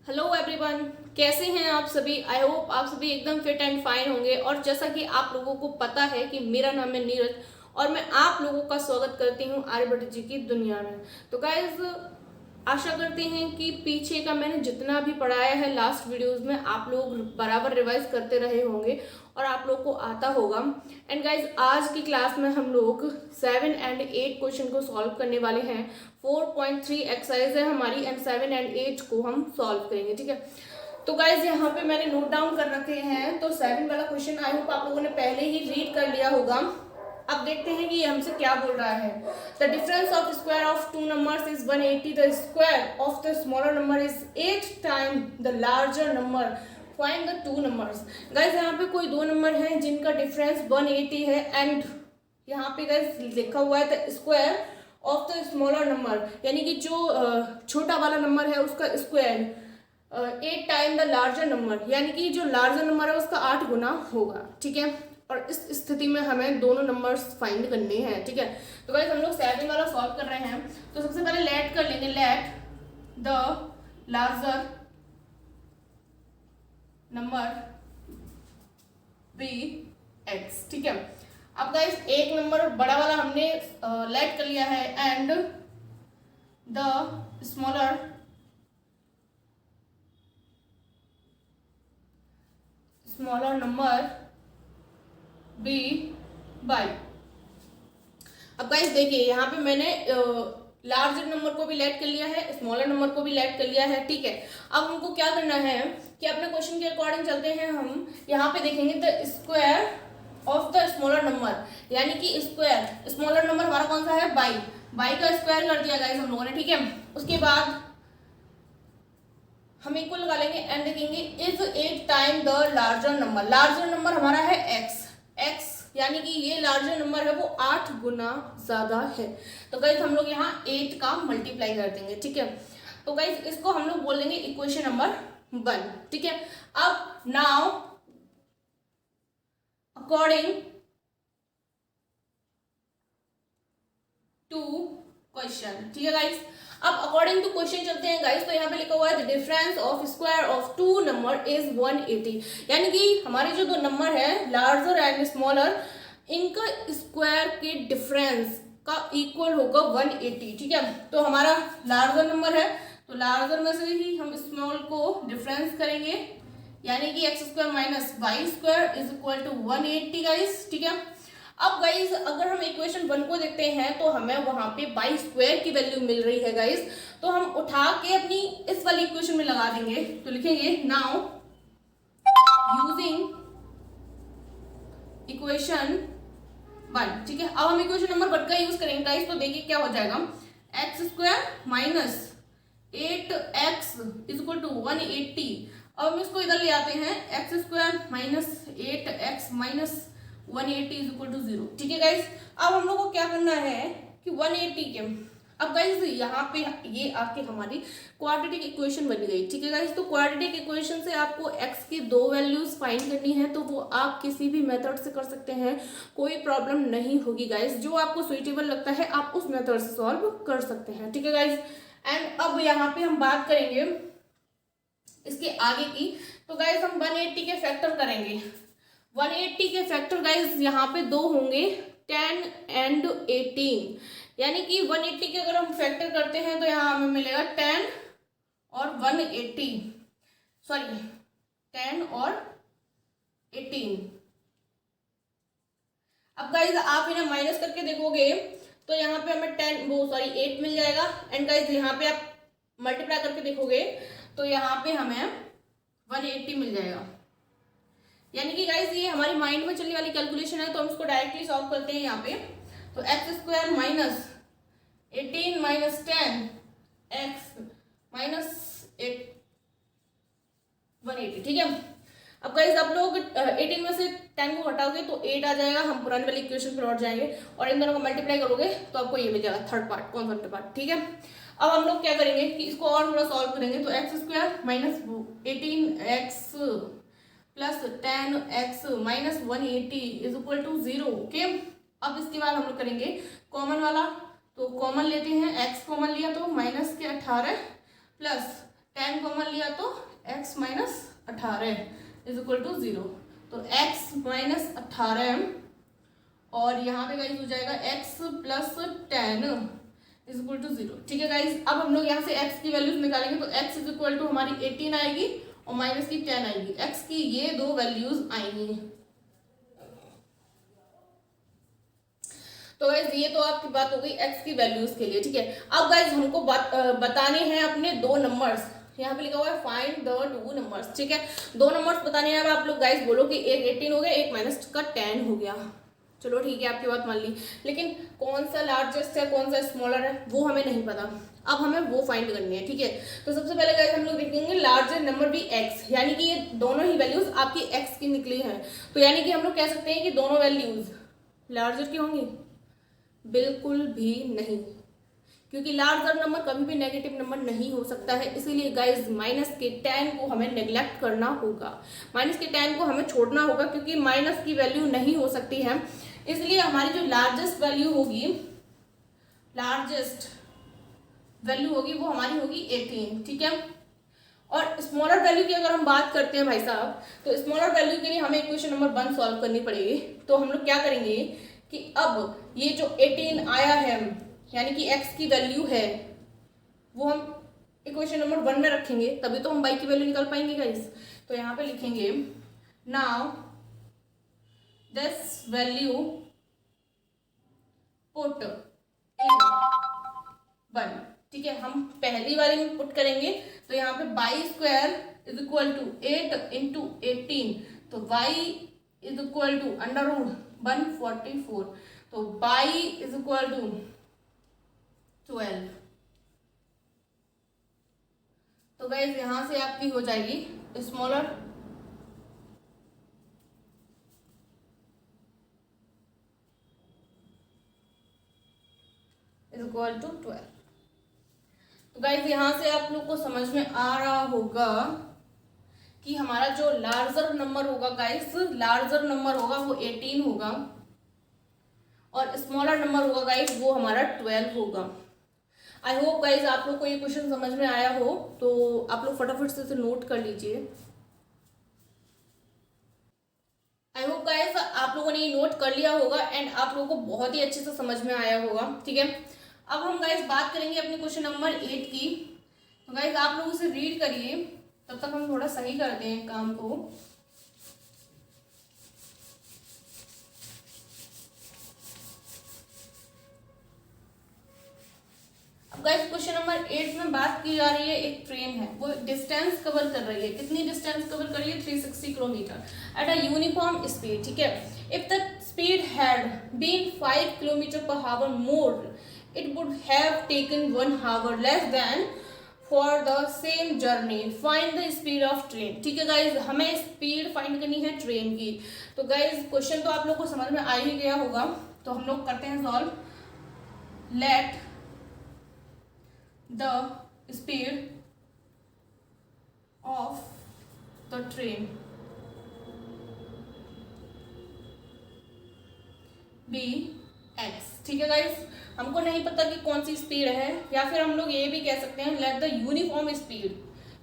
Hello everyone, कैसे हैं आप सभी। आई होप आप सभी एकदम फिट एंड फाइन होंगे। और जैसा कि आप लोगों को पता है कि मेरा नाम है नीरज और मैं आप लोगों का स्वागत करती हूं आर्यभट्ट जी की दुनिया में। तो गाइज, आशा करते हैं कि पीछे का मैंने जितना भी पढ़ाया है लास्ट वीडियोस में आप लोग बराबर रिवाइज करते रहे होंगे और आप लोग को आता होगा। एंड गाइज, आज की क्लास में हम लोग 7 एंड 8 क्वेश्चन को सॉल्व करने वाले हैं। 4.3 एक्सरसाइज है हमारी एंड 7 एंड 8 को हम सॉल्व करेंगे, ठीक है। तो गाइज, यहाँ पे मैंने नोट डाउन कर रखे हैं। तो 7 वाला क्वेश्चन आई होप आप लोगों ने पहले ही रीड कर लिया होगा। अब देखते हैं कि ये हमसे क्या बोल रहा है। The difference of square of two numbers is 180। The square of the smaller number is 8 time the larger number. Find the two numbers. Guys, यहाँ पे कोई दो नंबर हैं जिनका डिफरेंस 180 है एंड यहाँ पे गाइज लिखा हुआ है the square of the smaller number, यानी कि जो छोटा वाला नंबर है उसका square 8 time the larger number, यानी कि जो लार्जर नंबर है उसका 8 गुना होगा, ठीक है। और इस स्थिति में हमें दोनों नंबर्स फाइंड करने हैं, ठीक है। तो गाइस, हम लोग 7 वाला सॉल्व कर रहे हैं। तो सबसे पहले लेट कर लेंगे, let the larger number be x, ठीक है। अब गाइस, एक नंबर बड़ा वाला हमने लेट कर लिया है and the smaller number be y. अब गाइस देखिए, यहाँ पे मैंने लार्जर नंबर को भी लेट कर लिया है, स्मॉलर नंबर को भी लेट कर लिया है, ठीक है। अब हमको क्या करना है कि अपने क्वेश्चन के अकॉर्डिंग चलते हैं। हम यहाँ पे देखेंगे the square of the smaller number, यानी कि स्क्वायर स्मॉलर नंबर हमारा कौन सा है, बाई। बाई का स्क्वायर कर दिया गाइस हम लोगों ने, ठीक है। उसके बाद हम इक्वल लगा लेंगे एंड देखेंगे is 8 time the larger number. Larger number हमारा है एक्स, एक्स यानी कि ये लार्जर नंबर है वो 8 गुना ज्यादा है। तो गाइस, हम लोग यहाँ 8 का मल्टीप्लाई कर देंगे, ठीक है। तो गाइस, इसको हम लोग बोल देंगे इक्वेशन नंबर 1, ठीक है। अब नाउ अकॉर्डिंग टू क्वेश्चन, ठीक है गाइस। अब अकॉर्डिंग टू क्वेश्चन चलते हैं गाइस। तो यहाँ पे लिखा हुआ है the difference of square of two number is 180, यानी कि हमारे जो दो नंबर है लार्जर एंड स्मॉलर, इनका स्क्वायर के डिफरेंस का इक्वल होगा 180, ठीक है। तो हमारा लार्जर नंबर है तो लार्जर में से ही हम स्मॉल को डिफरेंस करेंगे, यानी कि x square minus y square is equal to 180 guys, ठीक है। अब गाइस, अगर हम इक्वेशन 1 को देखते हैं तो हमें वहां पे बाई स्क्वायर की वैल्यू मिल रही है गाइस। तो हम उठा के अपनी इस वाली इक्वेशन में लगा देंगे। तो लिखेंगे नाउ यूजिंग इक्वेशन 1, ठीक है। अब हम इक्वेशन नंबर 1 का यूज करेंगे गाइस। तो देखिए क्या हो जाएगा, x square minus 8x is equal to 180। अब हम इसको इधर ले आते हैं, x square minus 8x minus 180 is equal to 0, ठीक है गाइस। अब हम लोग को क्या करना है कि 180 के, अब गाइस यहाँ पे ये आपके हमारी क्वाड्रेटिक इक्वेशन बन गई, ठीक है गाइस। तो क्वाड्रेटिक इक्वेशन से आपको x की दो वैल्यूज फाइंड करनी है, तो वो आप किसी भी मेथड से कर सकते हैं, कोई प्रॉब्लम नहीं होगी गाइस। जो आपको सुइटेबल लगता है आप उस मेथड से सॉल्व कर सकते हैं, ठीक है गाइस। एंड अब यहाँ पे हम बात करेंगे इसके आगे की। तो गाइस, हम 180 के फैक्टर करेंगे। 180 के फैक्टर गाइस यहाँ पे दो होंगे, 10 एंड 18, यानी कि 180 के अगर हम फैक्टर करते हैं तो यहाँ हमें मिलेगा 10 और 180, सॉरी 10 और 18। अब गाइस, आप इन्हें माइनस करके देखोगे तो यहाँ पे हमें 8 मिल जाएगा। एंड गाइस, यहाँ पे आप मल्टीप्लाई करके देखोगे तो यहाँ पे हमें 180 मिल जाएगा। यानी कि गाइस, ये हमारी माइंड में चलने वाली कैलकुलेशन है, तो हम इसको डायरेक्टली सॉल्व करते हैं यहाँ पे। तो x square minus 18 minus 10 x minus 180, ठीक है। अब गाइस, आप लोग 18 में से 10 को हटाओगे तो 8 आ जाएगा। हम पुराने वाली इक्वेशन पर लौट जाएंगे और इन दोनों को मल्टीप्लाई करोगे तो आपको ये मिल जाएगा थर्ड पार्ट, कॉन्सेप्ट पार्ट, ठीक है। अब हम लोग क्या करेंगे कि इसको और थोड़ा सॉल्व करेंगे। तो x square minus 18x plus 10x minus 180 is equal to 0, okay. अब इसके बाद हम लोग करेंगे कॉमन वाला। तो कॉमन लेते हैं, x कॉमन लिया तो माइनस के 18 प्लस 10 कॉमन लिया तो x minus 18 is equal to 0। तो x माइनस 18 और यहाँ पे गाइस हो जाएगा x plus 10 is equal to 0। ठीक है गाइस, अब हम लोग यहाँ से x की वैल्यूज निकालेंगे तो x इज इक्वल टू हमारी 18 आएगी और माइनस की 10 आएगी। x की ये दो वैल्यूज आएंगी। तो गाइज ये तो आपकी बात हो गई x की वैल्यूज के लिए। ठीक है, अब गाइज हमको बताने हैं अपने दो नंबर्स। यहाँ पे लिखा हुआ है फाइंड द टू नंबर्स। ठीक है, दो नंबर्स बताने हैं। अब आप लोग गाइज बोलो कि एक 18 हो गया, एक माइनस का 10 हो गया। चलो ठीक है, आपकी बात मान ली, लेकिन कौन सा लार्जेस्ट है कौन सा स्मॉलर है वो हमें नहीं पता। अब हमें वो फाइंड करनी है। ठीक है, तो सबसे पहले गाइज हम लोग देखेंगे लार्जर नंबर भी x, यानी कि ये दोनों ही वैल्यूज आपकी x की निकली है। तो यानी कि हम लोग कह सकते हैं कि दोनों वैल्यूज लार्जर की होंगी? बिल्कुल भी नहीं, क्योंकि लार्जर नंबर कभी भी नेगेटिव नंबर नहीं हो सकता है। इसीलिए गाइज माइनस के 10 को हमें नेग्लेक्ट करना होगा, माइनस के 10 को हमें छोड़ना होगा, क्योंकि माइनस की वैल्यू नहीं हो सकती है। इसलिए हमारी जो लार्जेस्ट वैल्यू होगी, लार्जेस्ट वैल्यू होगी वो हमारी होगी 18। ठीक है, और स्मॉलर वैल्यू की अगर हम बात करते हैं भाई साहब, तो स्मॉलर वैल्यू के लिए हमें इक्वेशन नंबर 1 सॉल्व करनी पड़ेगी। तो हम लोग क्या करेंगे कि अब ये जो 18 आया है, यानी कि x की वैल्यू है, वो हम इक्वेशन नंबर 1 में रखेंगे, तभी तो हम y की वैल्यू निकाल पाएंगे गाइस। तो यहाँ पे लिखेंगे now this value put in 1। ठीक है, हम पहली वाली में पुट करेंगे तो यहाँ पे y square is equal to 8 into 18, तो y is equal to under root 144, तो y इज इक्वल टू 12। तो गाइज यहां से आपकी हो जाएगी स्मॉलर इज इक्वल टू 12। तो गाइज यहां से आप लोग को समझ में आ रहा होगा कि हमारा जो लार्जर नंबर होगा गाइस, लार्जर नंबर होगा वो 18 होगा और स्मॉलर नंबर होगा गाइस वो हमारा 12 होगा। आई होप गाइस आप लोग को ये क्वेश्चन समझ में आया हो, तो आप लोग फटाफट से नोट कर लीजिए। आई होप गाइस आप लोगों ने ये नोट कर लिया होगा एंड आप लोगों को बहुत ही अच्छे से समझ में आया होगा। ठीक है, अब हम गाइस बात करेंगे अपने क्वेश्चन नंबर 8 की। तो गाइस आप लोग उसे रीड करिए, तब तक हम थोड़ा सही करते हैं काम को। अब गाइस क्वेश्चन नंबर 8 में बात की जा रही है, एक ट्रेन है वो डिस्टेंस कवर कर रही है। कितनी डिस्टेंस कवर कर रही है? 360 kilometre at a uniform speed. ठीक है, if the speed had been 5 kilometre per hour more it would have taken 1 hour less than for the same journey, find the speed of train. ठीक है guys, हमें speed find करनी है train की। तो guys question तो आप लोग को समझ में आ ही गया होगा, तो हम लोग करते हैं solve. Let the speed of the train be x. ठीक है गाइज, हमको नहीं पता कि कौन सी स्पीड है, या फिर हम लोग ये भी कह सकते हैं let the uniform speed,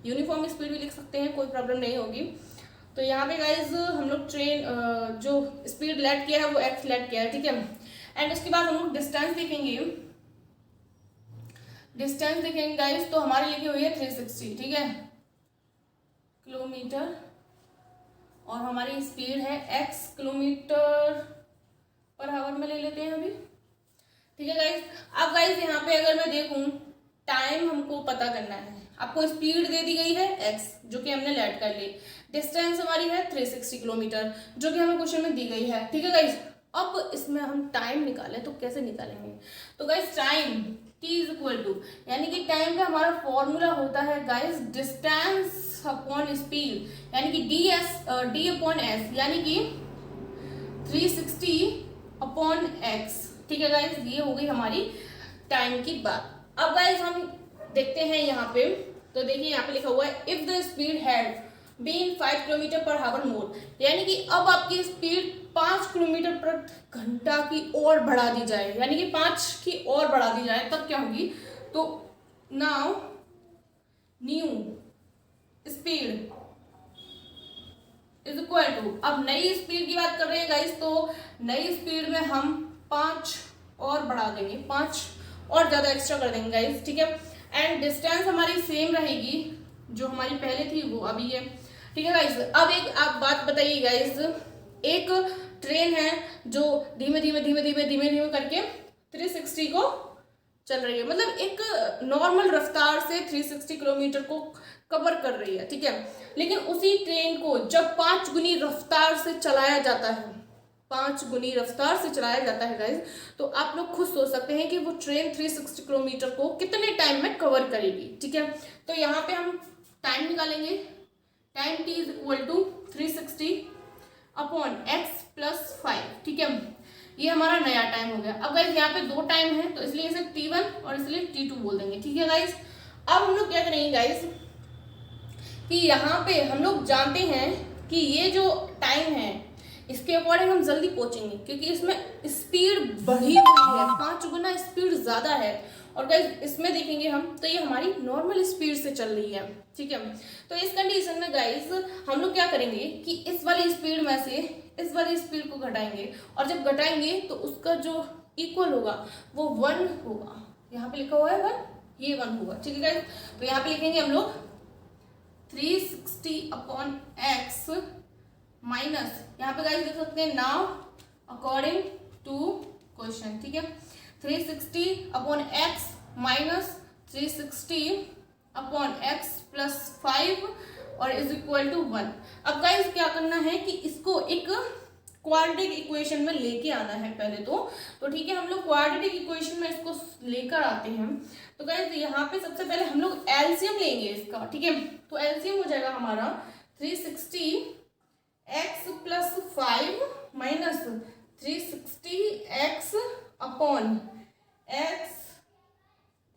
uniform speed भी लिख सकते हैं, कोई प्रॉब्लम नहीं होगी। तो यहाँ पे गाइज हम लोग ट्रेन जो स्पीड लेट किया है वो एक्स लेट किया है। ठीक है, एंड उसके बाद हम लोग डिस्टेंस लिखेंगे, डिस्टेंस लिखेंगे गाइज, तो हमारी लिखी हुई है 360। ठीक है, किलोमीटर, और हमारी स्पीड है x किलोमीटर पर आवर में ले लेते हैं अभी। ठीक है गाइज, अब गाइज यहाँ पे अगर मैं देखूं टाइम हमको पता करना है, आपको स्पीड दे दी गई है x जो कि हमने लेट कर ली, डिस्टेंस हमारी है 360 किलोमीटर जो कि हमें क्वेश्चन में दी गई है। ठीक है गाइज, अब इसमें हम टाइम निकालें तो कैसे निकालेंगे? तो guys time t is equal to, यानी कि टाइम का हमारा फॉर्मूला होता है गाइज डिस्टेंस अपॉन स्पीड, यानी कि d अपॉन s, यानी कि 360 अपॉन x। ठीक है गाइज, ये हो गई हमारी टाइम की बात। अब गाइज हम देखते हैं यहाँ पे, तो देखिए यहाँ पे लिखा हुआ है if the speed had been 5 kilometre per hour मोर, यानी कि अब आपकी स्पीड 5 किलोमीटर पर घंटा की और बढ़ा दी जाए, यानी कि 5 की और बढ़ा दी जाए, तब क्या होगी? तो now new is equal to, अब नई स्पीड की बात कर रहे हैं गाइस, तो नई स्पीड में हम 5 और बढ़ा देंगे, 5 और ज्यादा एक्स्ट्रा कर देंगे गाइस, ठीक है। एंड डिस्टेंस हमारी सेम रहेगी, जो हमारी पहले थी वो अभी है, ठीक है गाइस। अब एक आप बात बताइए गाइस, एक ट्रेन है जो धीमे धीमे धीमे धीमे धीमे धीमे करके 360 को चल रही है, मतलब एक नॉर्मल रफ्तार से 360 किलोमीटर को कवर कर रही है, ठीक है। लेकिन उसी ट्रेन को जब 5 गुनी रफ्तार से चलाया जाता है, 5 गुनी रफ्तार से चलाया जाता है गाइस, तो आप लोग खुद सोच सकते हैं कि वो ट्रेन 360 किलोमीटर को कितने टाइम में कवर करेगी, ठीक है। तो यहाँ पे हम टाइम निकालेंगे, time t is equal to 360 upon x plus 5, ठीक है। ये हमारा नया टाइम हो गया। अब गाइस यहाँ पे 2 टाइम है, तो इसलिए इसे t1 और इसलिए t2 बोल देंगे, ठीक है गाइस। अब हम लोग क्या करेंगे गाइस कि यहाँ पे हम लोग जानते हैं कि ये जो टाइम है इसके अकॉर्डिंग हम जल्दी पहुंचेंगे, क्योंकि इसमें स्पीड बढ़ी हुई है, 5 गुना स्पीड ज्यादा है। और गाइस इसमें देखेंगे हम तो ये हमारी नॉर्मल स्पीड से चल रही है, ठीक है। तो इस कंडीशन में गाइस हम लोग क्या करेंगे कि इस वाली स्पीड में से इस वाली स्पीड को घटाएंगे, और जब घटाएंगे तो उसका जो इक्वल होगा वो 1 होगा। यहाँ पे लिखा हुआ है 1, ये 1 होगा, ठीक है गाइस। तो यहाँ पे लिखेंगे हम लोग 360 अपॉन एक्स माइनस, यहाँ पे गाइस लिख सकते हैं नाउ अकॉर्डिंग टू क्वेश्चन, ठीक है। 360 upon x minus 360 upon x plus 5 और इज इक्वल टू 1। अब गाइस क्या करना है कि इसको एक क्वाड्रेटिक इक्वेशन में लेके आना है पहले तो ठीक है, हम लोग क्वाड्रेटिक इक्वेशन में इसको लेकर आते हैं। तो गाइस यहाँ पे सबसे पहले हम लोग एलसीएम लेंगे इसका, ठीक है। तो एलसीएम हो जाएगा हमारा 360 x plus 5 minus 360 x upon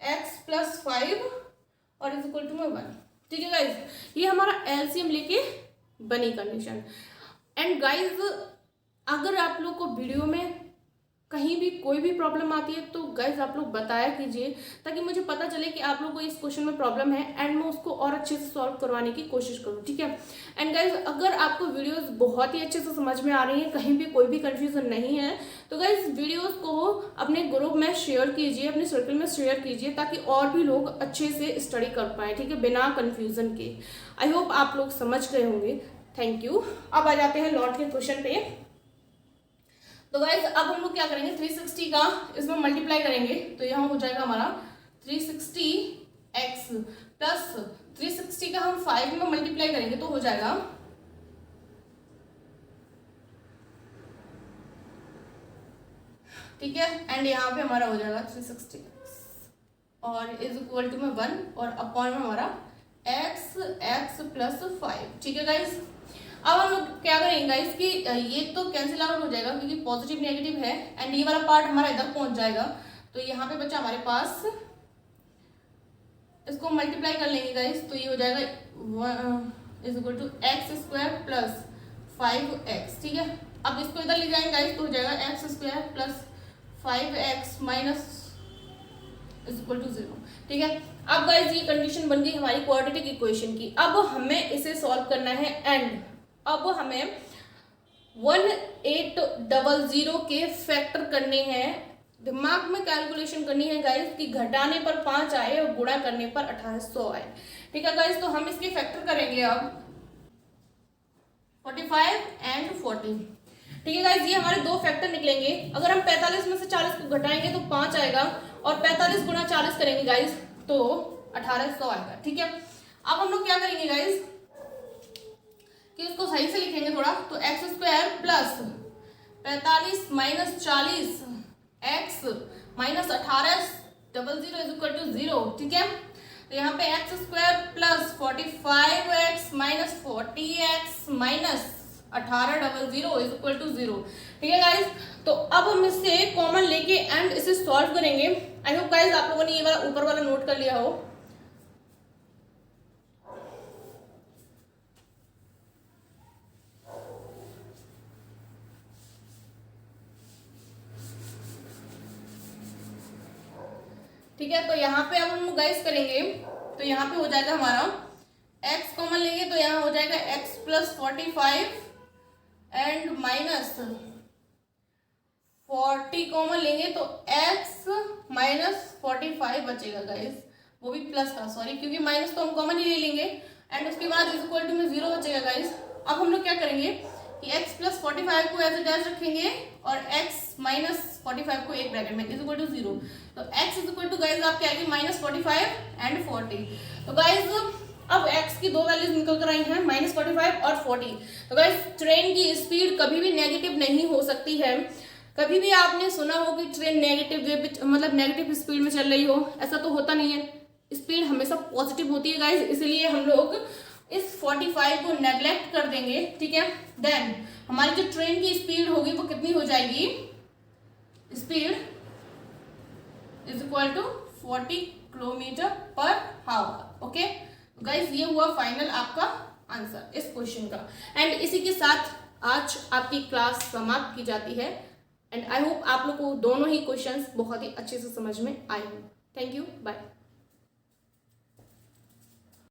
x plus 5 और इज इक्वल टू 1, ठीक है गाइज। ये हमारा एलसीएम लेके बनी कंडीशन। एंड गाइज अगर आप लोग को वीडियो में कहीं भी कोई भी प्रॉब्लम आती है तो गाइज आप लोग बताया कीजिए, ताकि मुझे पता चले कि आप लोग को इस क्वेश्चन में प्रॉब्लम है एंड मैं उसको और अच्छे से सॉल्व करवाने की कोशिश करूँ, ठीक है। एंड गाइज अगर आपको वीडियोस बहुत ही अच्छे से समझ में आ रही हैं, कहीं भी कोई भी कंफ्यूजन नहीं है, तो गाइज वीडियोस को अपने ग्रुप में शेयर कीजिए, अपने सर्कल में शेयर कीजिए, ताकि और भी लोग अच्छे से स्टडी कर पाएँ, ठीक है, बिना कन्फ्यूजन के। आई होप आप लोग समझ गए होंगे। Thank you. अब आ जाते हैं लॉट के क्वेश्चन पे। तो गाइज अब हम लोग क्या करेंगे, 360 का इसमें मल्टीप्लाई करेंगे, तो यहाँ हो जाएगा हमारा 360x प्लस 360 का हम 5 में मल्टीप्लाई करेंगे तो हो जाएगा ठीक है। एंड यहाँ पे हमारा हो जाएगा 360x और इज इक्वल टू में 1 और अपॉन में हमारा x प्लस 5, ठीक है गाइज। अब हम लोग क्या करेंगे गाइस कि ये तो कैंसिल आउट हो जाएगा क्योंकि पॉजिटिव नेगेटिव है, एंड ये वाला पार्ट हमारा इधर पहुंच जाएगा। तो यहाँ पे बचा हमारे पास, इसको मल्टीप्लाई कर लेंगे गाइस, तो ये हो जाएगा is equal to x square plus 5x, ठीक है। अब इसको इधर ले जाएंगे गाइस, तो हो जाएगा x square plus 5x minus is equal to 0, ठीक है। अब गाइस ये कंडीशन बन गई हमारी क्वाड्रेटिक इक्वेशन की। अब हमें इसे सॉल्व करना है, एंड अब हमें 1800 के फैक्टर करने हैं। दिमाग में कैलकुलेशन करनी है गाइस कि घटाने पर 5 आए और गुणा करने पर 1800 आए, ठीक है गाइस। तो हम इसके फैक्टर करेंगे अब 45 एंड 40, ठीक है गाइस। ये हमारे दो फैक्टर निकलेंगे। अगर हम 45 में से 40 को घटाएंगे तो 5 आएगा, और 45 गुणा 40 करेंगे गाइस तो 1800 आएगा, ठीक है। अब हम लोग क्या करेंगे गाइस कि उसको सही से लिखेंगे थोड़ा, तो x square plus 45 minus 40 x minus 1800 is equal to 0, ठीक है। तो यहाँ पे x square plus 45x minus 40x minus 1800 is equal to 0, ठीक है गाइस। तो अब हम इससे कॉमन लेके एंड इसे सॉल्व करेंगे। आई होप गाइस आप लोगों ने ये वाला ऊपर वाला नोट कर लिया हो। ठीक है, तो यहाँ पे अब हम गाइस करेंगे, तो यहाँ पे हो जाएगा हमारा x कॉमन लेंगे तो यहाँ हो जाएगा x plus 45 and minus 40 common लेंगे तो x माइनस 45 बचेगा गाइस, वो भी प्लस का, सॉरी, क्योंकि माइनस तो हम कॉमन ही ले लेंगे एंड उसके बाद इज इक्वल टू में 0 बचेगा गाइस। अब हम लोग क्या करेंगे कि x प्लस 45 को एज इट इज रखेंगे और x माइनस 45 को एक ब्रैकेट में इज इक्वल टू 0, तो x is equal to guys आपके आएगी माइनस 45 एंड 40। तो गाइस अब x की दो वैल्यूज निकल कर आई हैं, माइनस 45 और 40। तो गाइस ट्रेन की स्पीड कभी भी नेगेटिव नहीं हो सकती है। कभी भी आपने सुना हो कि ट्रेन नेगेटिव वे पे मतलब नेगेटिव स्पीड में चल रही हो, ऐसा तो होता नहीं है। स्पीड हमेशा पॉजिटिव होती है गाइस, इसलिए हम लोग इस 45 को नेग्लेक्ट कर देंगे, ठीक है। देन हमारी जो ट्रेन की स्पीड होगी वो कितनी हो जाएगी, speed is equal to 40 kilometre per hour. Okay guys, ये हुआ फाइनल आपका आंसर इस क्वेश्चन का। एंड इसी के साथ आज आपकी क्लास समाप्त की जाती है एंड आई होप आप लोग को दोनों ही क्वेश्चंस बहुत ही अच्छे से समझ में आए हों। Thank you, bye.